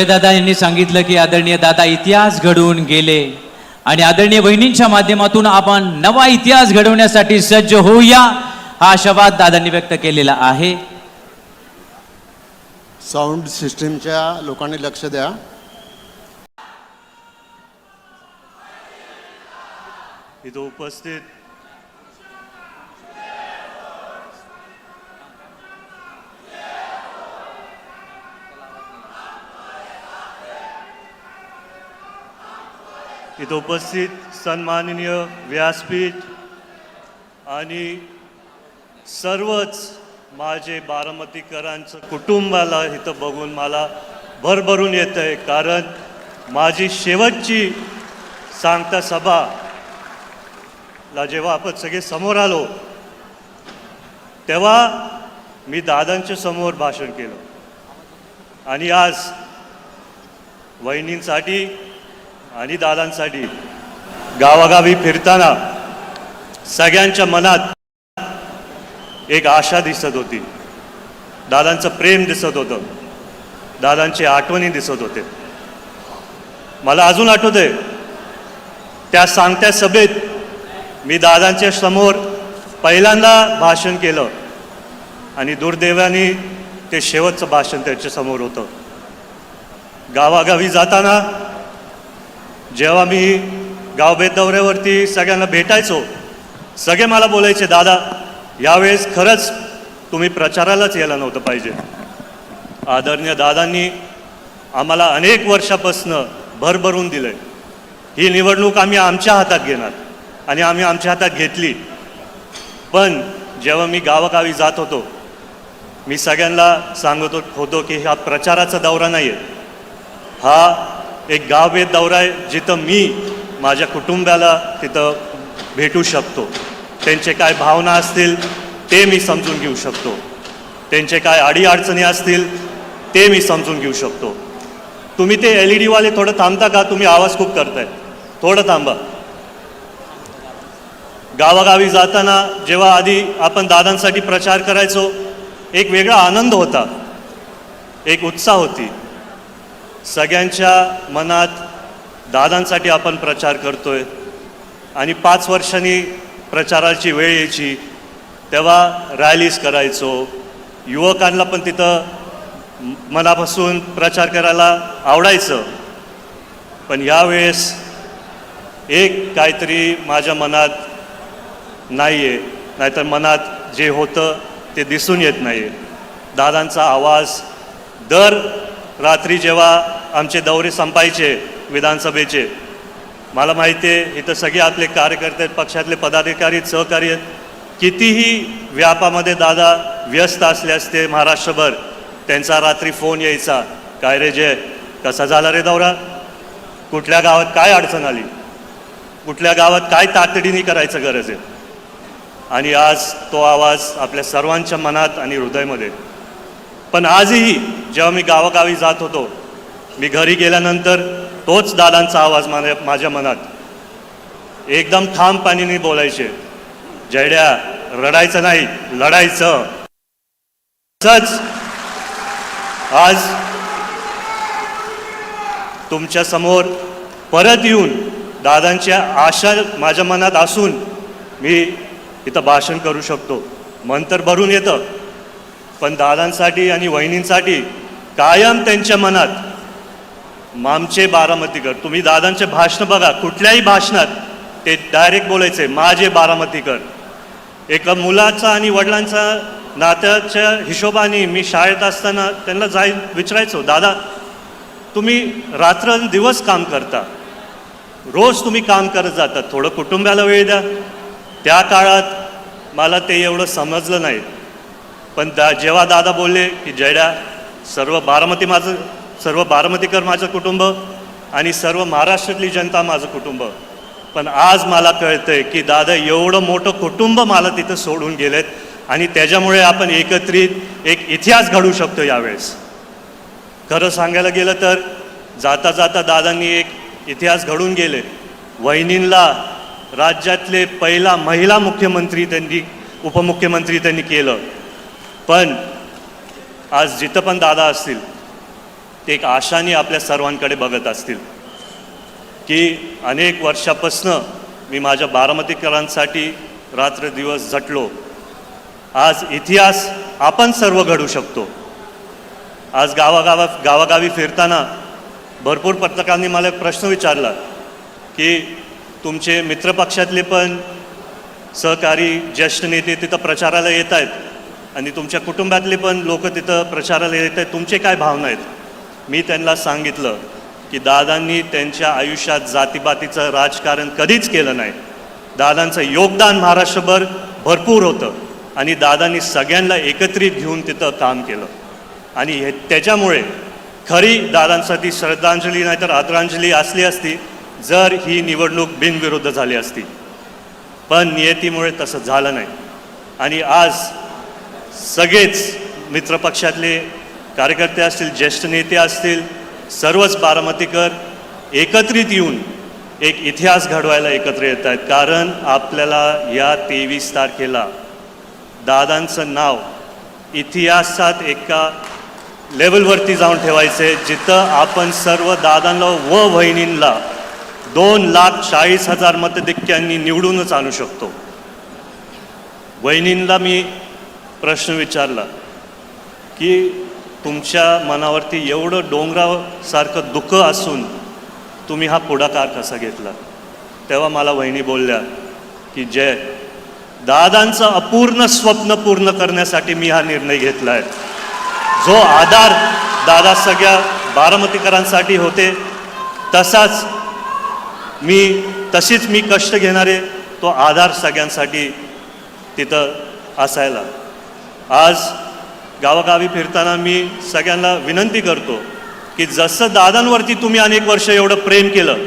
दादा यांनी सांगितलं की आदरणीय दादा इतिहास घडवून गेले आणि आदरणीय वहिनींच्या माध्यमातून आपण नवा इतिहास घडवण्यासाठी सज्ज होऊया हा आशावाद दादांनी व्यक्त केलेला आहे. साऊंड सिस्टीमच्या लोकांनी लक्ष द्या. इथं उपस्थित सन्माननीय व्यासपीठ आणि सर्वच माझे बारामतीकरांचं कुटुंबाला इथं बघून मला भरभरून येतं आहे. कारण माझी शेवटची सांगता सभाला जेव्हा आपण सगळे समोर आलो तेव्हा मी दादांच्या समोर भाषण केलं आणि आज वहिनींसाठी आणि दादांसाठी गावागावी फिरताना सगळ्यांच्या मनात एक आशा दिसत होती. दादांचं प्रेम दिसत होतं, दादांची आठवणी दिसत होते. मला अजून आठवतंय त्या सांगत्या सभेत मी दादांच्या समोर पहिल्यांदा भाषण केलं आणि दुर्दैवाने ते शेवटचं भाषण त्यांच्या समोर होतं. गावागावी जाताना जेव्हा मी गावभेद दौऱ्यावरती सगळ्यांना भेटायचो सगळे मला बोलायचे, दादा यावेळेस खरंच तुम्ही प्रचारालाच यायला नव्हतं पाहिजे. आदरणीय दादांनी आम्हाला अनेक वर्षापासून भरभरून दिलं. ही निवडणूक आम्ही आमच्या हातात घेणार आणि आम्ही आमच्या हातात घेतली. पण जेव्हा मी गावागावी जात होतो मी सगळ्यांना सांगत होतो की हा प्रचाराचा दौरा नाही आहे, हा एक गावभेद दौरा आहे जिथं मी माझ्या कुटुंबाला तिथं भेटू शकतो. त्यांचे काय भावना असतील ते मी समजून घेऊ शकतो, त्यांचे काय अडीअडचणी असतील ते मी समजून घेऊ शकतो. तुम्ही ते LED वाले थोडं थांबता का? तुम्ही आवाज खूप करताय, थोडं थांबा. गावागावी जाताना जेव्हा आधी आपण दादांसाठी प्रचार करायचो एक वेगळा आनंद होता, एक उत्साह होती. सगळ्यांच्या मनात दादांसाठी आपण प्रचार करतोय आणि 5 वर्षांनी प्रचाराची वेळ यायची तेव्हा रॅलीज करायचो. युवकांना पण तिथं मनापासून प्रचार करायला आवडायचं. पण यावेळेस एक काहीतरी माझ्या मनात नाही आहे, नाहीतर मनात जे होतं ते दिसून येत नाही आहे. दादांचा आवाज दर रात्री जेव्हा आमचे दौरे संपायचे विधानसभेचे, मला माहिती आहे इथं सगळे आपले कार्यकर्ते आहेत, पक्षातले पदाधिकारी सहकारी आहेत, कितीही व्यापामध्ये दादा व्यस्त असले असते महाराष्ट्रभर त्यांचा रात्री फोन यायचा, काय रे जय कसा झाला रे दौरा, कुठल्या गावात काय अडचण आली, कुठल्या गावात काय तातडीने करायचं गरज आहे. आणि आज तो आवाज आपल्या सर्वांच्या मनात आणि हृदयामध्ये. पण आजही जेव्हा मी गावागावी जात होतो मी घरी गेल्यानंतर तोच दादांचा आवाज माझ्या मनात. एकदम ठामपणाने बोलायचे, जयड्या रडायचं नाही लढायचं. तसंच आज तुमच्या समोर परत येऊन दादांच्या आशा माझ्या मनात असून मी इथं भाषण करू शकतो. मन तर भरून येतं, पण दादांसाठी आणि वहिनींसाठी कायम त्यांच्या मनात आमचे बारामतीकर. तुम्ही दादांचे भाषण बघा, कुठल्याही भाषणात ते डायरेक्ट बोलायचे माझे बारामतीकर. एका मुलाचा आणि वडिलांचा नात्याच्या हिशोबाने मी शाळेत असताना त्यांना विचारायचो, दादा तुम्ही रात्रंदिवस काम करता, रोज तुम्ही काम करत जातात, थोडं कुटुंबाला वेळ द्या. त्या काळात मला ते एवढं समजलं नाही. पण जेव्हा दादा बोलले की जयड्या सर्व बारामतीकर माझं कुटुंब आणि सर्व महाराष्ट्रातली जनता माझं कुटुंब. पण आज मला कळतंय की दादा एवढं मोठं कुटुंब मला तिथं सोडून गेलेत आणि त्याच्यामुळे आपण एकत्रित एक इतिहास घडवू शकतो यावेळेस. खरं सांगायला गेलं तर जाता जाता दादांनी एक इतिहास घडून गेले. वहिनींना राज्यातले पहिला महिला मुख्यमंत्री त्यांनी उपमुख्यमंत्री त्यांनी केलं. पण आज जिथं पण दादा असतील ते एक आशाने आपल्या सर्वांकडे बघत असतील की अनेक वर्षापासनं मी माझ्या बारामतीकरांसाठी रात्र दिवस झटलो. आज इतिहास आपण सर्व घडू शकतो. आज गावागावी फिरताना भरपूर पत्रकारांनी मला एक प्रश्न विचारला की तुमचे मित्रपक्षातले पण सहकारी ज्येष्ठ नेते तिथं प्रचाराला येत आहेत आणि तुमच्या कुटुंबातले पण लोक तिथं प्रचाराला येत आहेत, तुमचे काय भावना आहेत? मी त्यांना सांगितलं की दादांनी त्यांच्या आयुष्यात जातीपातीचं राजकारण कधीच केलं नाही. दादांचं योगदान महाराष्ट्रभर भरपूर होतं आणि दादांनी सगळ्यांना एकत्रित घेऊन तिथं काम केलं आणि त्याच्यामुळे खरी दादांसाठी श्रद्धांजली नाहीतर आदरांजली असली असती जर ही निवडणूक बिनविरुद्ध झाली असती. पण नियतीमुळे तसं झालं नाही आणि आज सगळेच मित्रपक्षातले कार्यकर्ते असतील, ज्येष्ठ नेते असतील, सर्वच बारामतीकर एकत्रित येऊन एक इतिहास घडवायला एकत्र येत आहेत. कारण आपल्याला या 23 तारखेला दादांचं नाव इतिहासात एका लेवलवरती जाऊन ठेवायचं आहे जिथं आपण सर्व दादांना व वहिनींना 2,40,000 मतधिक्यांनी निवडूनच आणू शकतो. वहिनींना मी प्रश्न विचारला की तुमच्या मनावरती एवढं डोंगरासारखं दुःख असून तुम्ही हा पुढाकार कसा घेतला? तेव्हा मला वहिनी बोलल्या की जय, दादांचं अपूर्ण स्वप्न पूर्ण करण्यासाठी मी हा निर्णय घेतला आहे. जो आधार दादा सगळ्या बारामतीकरांसाठी होते तशीच मी कष्ट घेणारे तो आधार सगळ्यांसाठी तिथं असायला. आज गावागावी फिरताना मी सगळ्यांना विनंती करतो की जसं दादांवरती तुम्ही अनेक वर्ष एवढं प्रेम केलं,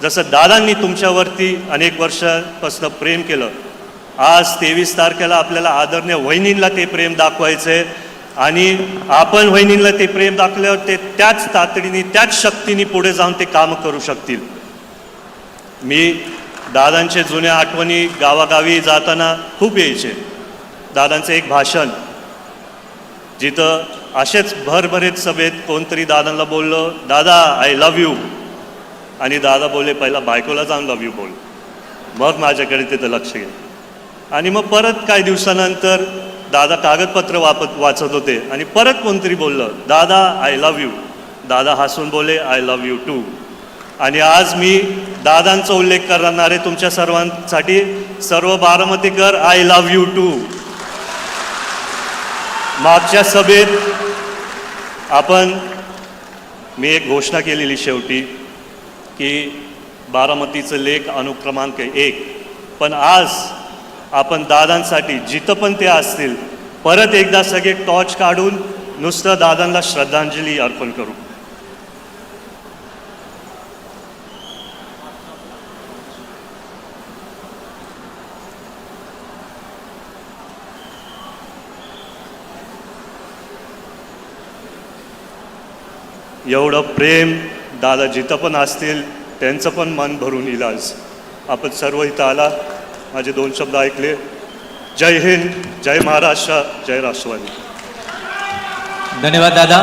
जसं दादांनी तुमच्यावरती अनेक वर्षापासून प्रेम केलं, आज 23 तारखेला आपल्याला आदरणीय वहिनींना ते प्रेम दाखवायचं आहे आणि आपण वहिनींना ते प्रेम दाखवल्यावर ते त्याच तातडीने त्याच शक्तीने पुढे जाऊन ते कामं करू शकतील. मी दादांचे जुन्या आठवणी गावागावी जाताना खूप यायचे. दादांचं एक भाषण जिथं असेच भरभरीत सभेत कोणतरी दादांना बोललो, दादा आय लव्ह यू, आणि दादा बोलले पहिला बायकोला जाऊन लव्ह यू बोल, मग माझ्याकडे तिथं लक्ष घे. आणि मग परत काही दिवसानंतर दादा कागदपत्र वाचत होते आणि परत कोणतरी बोललं, दादा आय लव्ह यू. दादा हसून बोले आय लव्ह यू टू. आणि आज मी दादांचा उल्लेख करणार आहे तुमच्या सर्वांसाठी. सर्व बारामतीकर आय लव्ह यू टू. मागच्या सभेत मी एक घोषणा केलेली शेवटी की बारामतीचं लेख अनुक्रमांक 1, पण आज आपण दादांसाठी जिथं पण ते असतील परत एकदा सगळे टॉर्च काढून नुसतं दादांना श्रद्धांजली अर्पण करू. एवढं प्रेम दादा जिथं पण असतील त्यांचं पण मन भरून येईल. आज आपण सर्व इथं आला, माझे 2 शब्द ऐकले. जय हिंद, जय महाराष्ट्र, जय राष्ट्रवादी. धन्यवाद दादा.